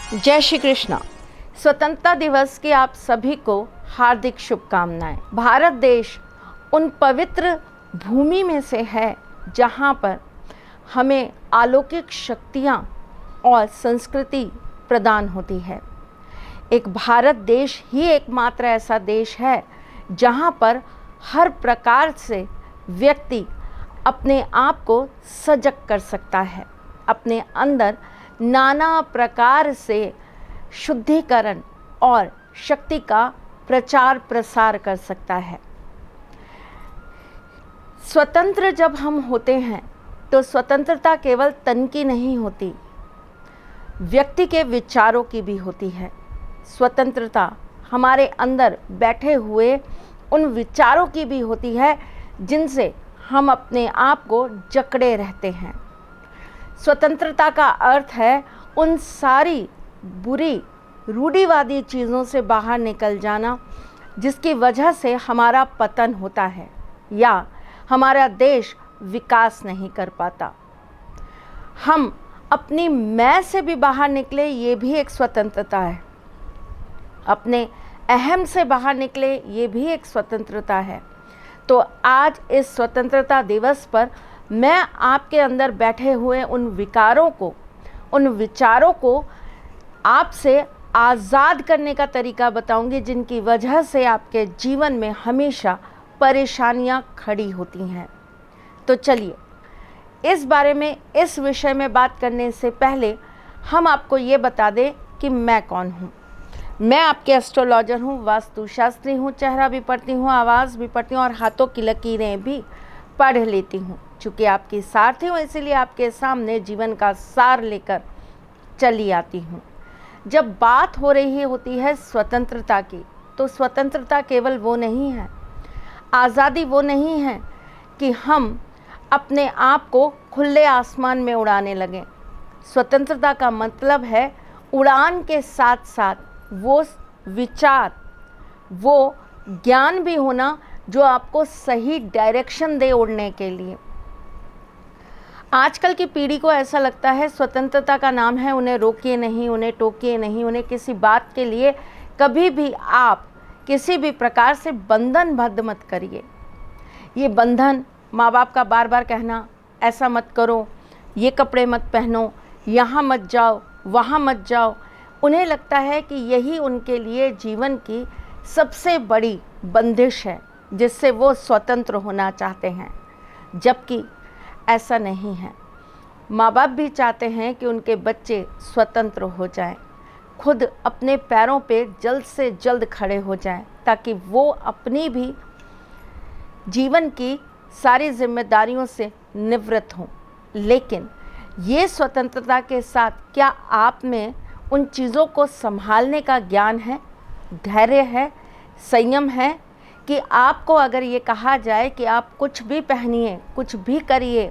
जय श्री कृष्णा। स्वतंत्रता दिवस की आप सभी को हार्दिक शुभकामनाएं। भारत देश उन पवित्र भूमि में से है जहां पर हमें अलौकिक शक्तियां और संस्कृति प्रदान होती है। एक भारत देश ही एकमात्र ऐसा देश है जहां पर हर प्रकार से व्यक्ति अपने आप को सजग कर सकता है, अपने अंदर नाना प्रकार से शुद्धिकरण और शक्ति का प्रचार प्रसार कर सकता है। स्वतंत्र जब हम होते हैं तो स्वतंत्रता केवल तन की नहीं होती, व्यक्ति के विचारों की भी होती है। स्वतंत्रता हमारे अंदर बैठे हुए उन विचारों की भी होती है जिनसे हम अपने आप को जकड़े रहते हैं। स्वतंत्रता का अर्थ है उन सारी बुरी रूढ़िवादी चीज़ों से बाहर निकल जाना जिसकी वजह से हमारा पतन होता है या हमारा देश विकास नहीं कर पाता। हम अपनी मैं से भी बाहर निकले, ये भी एक स्वतंत्रता है। अपने अहम से बाहर निकले, ये भी एक स्वतंत्रता है। तो आज इस स्वतंत्रता दिवस पर मैं आपके अंदर बैठे हुए उन विकारों को, उन विचारों को आपसे आज़ाद करने का तरीका बताऊंगी जिनकी वजह से आपके जीवन में हमेशा परेशानियां खड़ी होती हैं। तो चलिए इस बारे में, इस विषय में बात करने से पहले हम आपको ये बता दें कि मैं कौन हूँ। मैं आपके एस्ट्रोलॉजर हूँ, वास्तुशास्त्री हूँ, चेहरा भी पढ़ती हूँ, आवाज़ भी पढ़ती हूँ और हाथों की लकीरें भी पढ़ लेती हूँ। चूँकि आपकी सारथी हूँ इसीलिए आपके सामने जीवन का सार लेकर चली आती हूँ। जब बात हो रही होती है स्वतंत्रता की, तो स्वतंत्रता केवल वो नहीं है, आज़ादी वो नहीं है कि हम अपने आप को खुले आसमान में उड़ाने लगें। स्वतंत्रता का मतलब है उड़ान के साथ साथ वो विचार, वो ज्ञान भी होना जो आपको सही डायरेक्शन दे उड़ने के लिए। आजकल की पीढ़ी को ऐसा लगता है स्वतंत्रता का नाम है उन्हें रोकिए नहीं, उन्हें टोकिए नहीं, उन्हें किसी बात के लिए कभी भी आप किसी भी प्रकार से बंधनबद्ध मत करिए। ये बंधन माँ बाप का बार बार कहना, ऐसा मत करो, ये कपड़े मत पहनो, यहाँ मत जाओ, वहाँ मत जाओ, उन्हें लगता है कि यही उनके लिए जीवन की सबसे बड़ी बंदिश है जिससे वो स्वतंत्र होना चाहते हैं, जबकि ऐसा नहीं है। माँ बाप भी चाहते हैं कि उनके बच्चे स्वतंत्र हो जाएं, खुद अपने पैरों पे जल्द से जल्द खड़े हो जाएं, ताकि वो अपनी भी जीवन की सारी जिम्मेदारियों से निवृत्त हों। लेकिन ये स्वतंत्रता के साथ क्या आप में उन चीज़ों को संभालने का ज्ञान है, धैर्य है, संयम है कि आपको अगर ये कहा जाए कि आप कुछ भी पहनिए, कुछ भी करिए,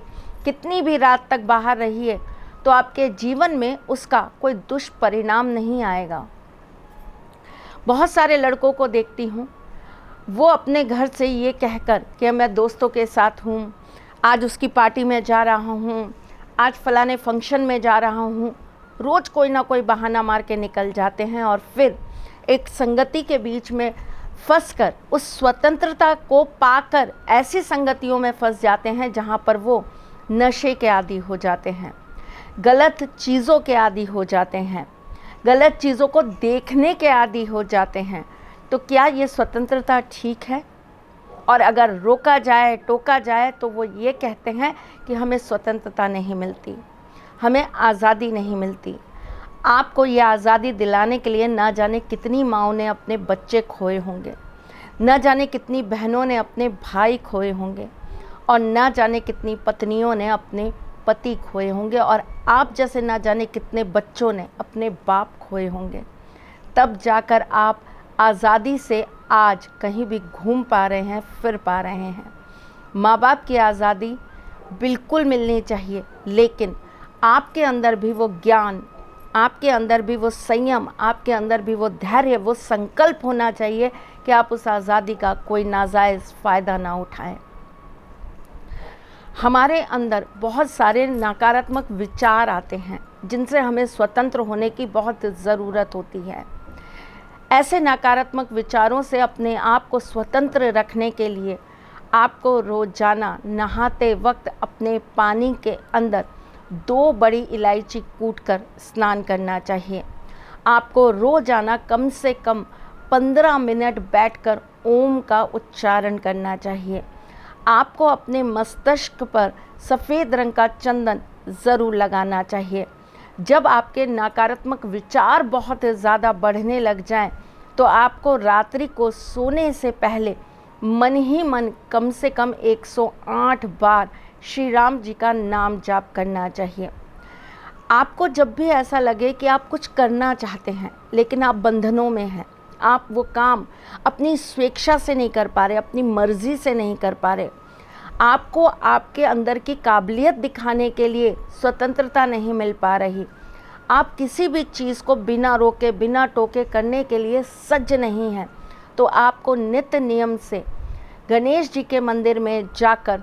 कितनी भी रात तक बाहर रहिए, तो आपके जीवन में उसका कोई दुष्परिणाम नहीं आएगा। बहुत सारे लड़कों को देखती हूँ, वो अपने घर से ये कहकर कि मैं दोस्तों के साथ हूँ, आज उसकी पार्टी में जा रहा हूँ, आज फलाने फंक्शन में जा रहा हूँ, रोज़ कोई ना कोई बहाना मार के निकल जाते हैं और फिर एक संगति के बीच में फंसकर उस स्वतंत्रता को पाकर ऐसी संगतियों में फंस जाते हैं जहाँ पर वो नशे के आदी हो जाते हैं, गलत चीज़ों के आदी हो जाते हैं, गलत चीज़ों को देखने के आदी हो जाते हैं। तो क्या ये स्वतंत्रता ठीक है? और अगर रोका जाए, टोका जाए, तो वो ये कहते हैं कि हमें स्वतंत्रता नहीं मिलती, हमें आज़ादी नहीं मिलती। आपको ये आज़ादी दिलाने के लिए ना जाने कितनी माँओं ने अपने बच्चे खोए होंगे, न जाने कितनी बहनों ने अपने भाई खोए होंगे और न जाने कितनी पत्नियों ने अपने पति खोए होंगे और आप जैसे ना जाने कितने बच्चों ने अपने बाप खोए होंगे। तब जाकर आप आज़ादी से आज कहीं भी घूम पा रहे हैं, फिर पा रहे हैं। माँ बाप की आज़ादी बिल्कुल मिलनी चाहिए, लेकिन आपके अंदर भी वो ज्ञान, आपके अंदर भी वो संयम, आपके अंदर भी वो धैर्य, वो संकल्प होना चाहिए कि आप उस आज़ादी का कोई नाजायज़ फ़ायदा ना उठाएं। हमारे अंदर बहुत सारे नकारात्मक विचार आते हैं जिनसे हमें स्वतंत्र होने की बहुत ज़रूरत होती है। ऐसे नकारात्मक विचारों से अपने आप को स्वतंत्र रखने के लिए आपको रोज़ाना नहाते वक्त अपने पानी के अंदर 2 बड़ी इलायची कूटकर स्नान करना चाहिए। आपको रोज़ाना कम से कम 15 मिनट बैठकर ओम का उच्चारण करना चाहिए। आपको अपने मस्तिष्क पर सफ़ेद रंग का चंदन ज़रूर लगाना चाहिए। जब आपके नकारात्मक विचार बहुत ज़्यादा बढ़ने लग जाएं, तो आपको रात्रि को सोने से पहले मन ही मन कम से कम 108 बार श्री राम जी का नाम जाप करना चाहिए। आपको जब भी ऐसा लगे कि आप कुछ करना चाहते हैं लेकिन आप बंधनों में हैं, आप वो काम अपनी स्वेच्छा से नहीं कर पा रहे, अपनी मर्ज़ी से नहीं कर पा रहे, आपको आपके अंदर की काबिलियत दिखाने के लिए स्वतंत्रता नहीं मिल पा रही, आप किसी भी चीज़ को बिना रोके बिना टोके करने के लिए सज्ज नहीं हैं, तो आपको नित्य नियम से गणेश जी के मंदिर में जाकर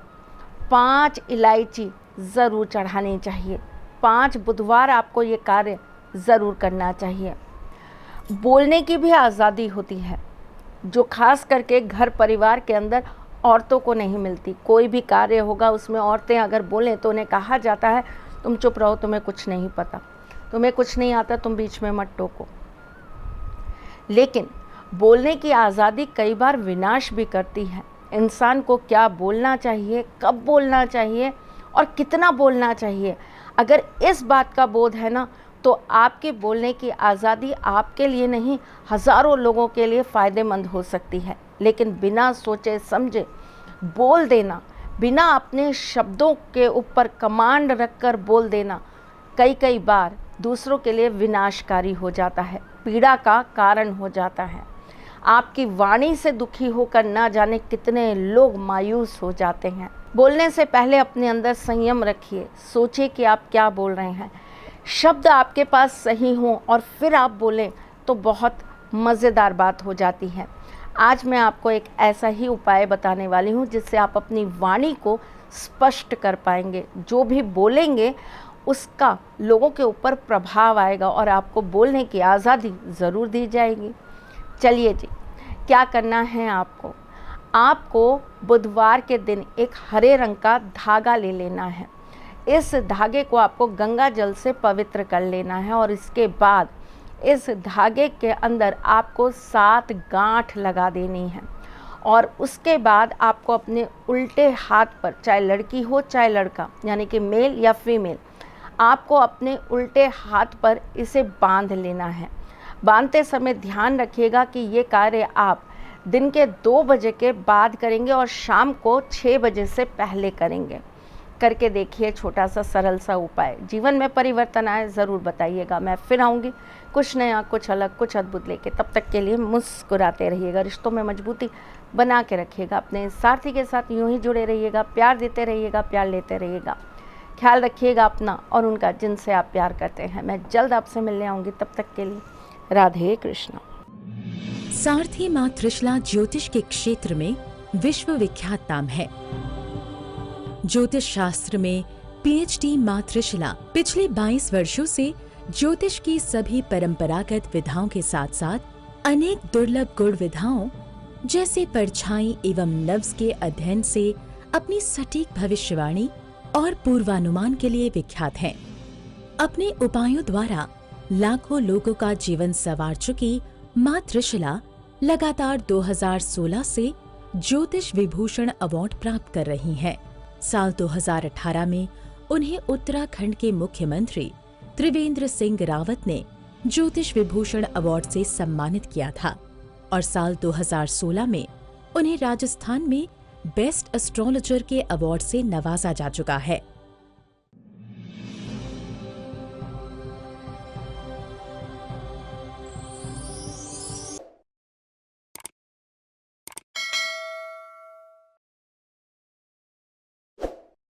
5 इलायची ज़रूर चढ़ानी चाहिए। 5 बुधवार आपको ये कार्य ज़रूर करना चाहिए। बोलने की भी आज़ादी होती है जो खास करके घर परिवार के अंदर औरतों को नहीं मिलती। कोई भी कार्य होगा उसमें औरतें अगर बोलें तो उन्हें कहा जाता है तुम चुप रहो, तुम्हें कुछ नहीं पता, तुम्हें कुछ नहीं आता, तुम बीच में मत टोको। लेकिन बोलने की आज़ादी कई बार विनाश भी करती है। इंसान को क्या बोलना चाहिए, कब बोलना चाहिए और कितना बोलना चाहिए, अगर इस बात का बोध है ना, तो आपके बोलने की आज़ादी आपके लिए नहीं हज़ारों लोगों के लिए फ़ायदेमंद हो सकती है। लेकिन बिना सोचे समझे बोल देना, बिना अपने शब्दों के ऊपर कमांड रखकर बोल देना कई बार दूसरों के लिए विनाशकारी हो जाता है, पीड़ा का कारण हो जाता है। आपकी वाणी से दुखी होकर ना जाने कितने लोग मायूस हो जाते हैं। बोलने से पहले अपने अंदर संयम रखिए, सोचिए कि आप क्या बोल रहे हैं। शब्द आपके पास सही हों और फिर आप बोलें तो बहुत मज़ेदार बात हो जाती है। आज मैं आपको एक ऐसा ही उपाय बताने वाली हूँ जिससे आप अपनी वाणी को स्पष्ट कर पाएंगे। जो भी बोलेंगे उसका लोगों के ऊपर प्रभाव आएगा और आपको बोलने की आज़ादी ज़रूर दी जाएगी। चलिए जी, क्या करना है आपको? आपको बुधवार के दिन एक हरे रंग का धागा ले लेना है। इस धागे को आपको गंगा जल से पवित्र कर लेना है और इसके बाद इस धागे के अंदर आपको 7 गांठ लगा देनी है और उसके बाद आपको अपने उल्टे हाथ पर, चाहे लड़की हो चाहे लड़का, यानी कि मेल या फीमेल, आपको अपने उल्टे हाथ पर इसे बांध लेना है। बांधते समय ध्यान रखिएगा कि ये कार्य आप दिन के 2 बजे के बाद करेंगे और शाम को 6 बजे से पहले करेंगे। करके देखिए, छोटा सा सरल सा उपाय, जीवन में परिवर्तन आए ज़रूर बताइएगा। मैं फिर आऊँगी कुछ नया, कुछ अलग, कुछ अद्भुत लेके। तब तक के लिए मुस्कुराते रहिएगा, रिश्तों में मजबूती बना के रखिएगा, अपने साथी के साथ यूं ही जुड़े रहिएगा, प्यार देते रहिएगा, प्यार लेते रहिएगा। ख्याल रखिएगा अपना और उनका जिनसे आप प्यार करते हैं। मैं जल्द आपसे मिलने आऊँगी, तब तक के लिए राधे कृष्णा। सारथी माँ त्रिशला ज्योतिष के क्षेत्र में विश्व विख्यात नाम है। ज्योतिष शास्त्र में पीएचडी माँ त्रिशला पिछले 22 वर्षों से ज्योतिष की सभी परंपरागत विधाओं के साथ साथ अनेक दुर्लभ गुण विधाओं जैसे परछाई एवं नव्स के अध्ययन से अपनी सटीक भविष्यवाणी और पूर्वानुमान के लिए विख्यात हैं। अपने उपायों द्वारा लाखों लोगों का जीवन संवार चुकी माँ त्रिशला लगातार 2016 से ज्योतिष विभूषण अवार्ड प्राप्त कर रही हैं। साल 2018 में उन्हें उत्तराखंड के मुख्यमंत्री त्रिवेंद्र सिंह रावत ने ज्योतिष विभूषण अवार्ड से सम्मानित किया था और साल 2016 में उन्हें राजस्थान में बेस्ट एस्ट्रोलॉजर के अवार्ड से नवाजा जा चुका है।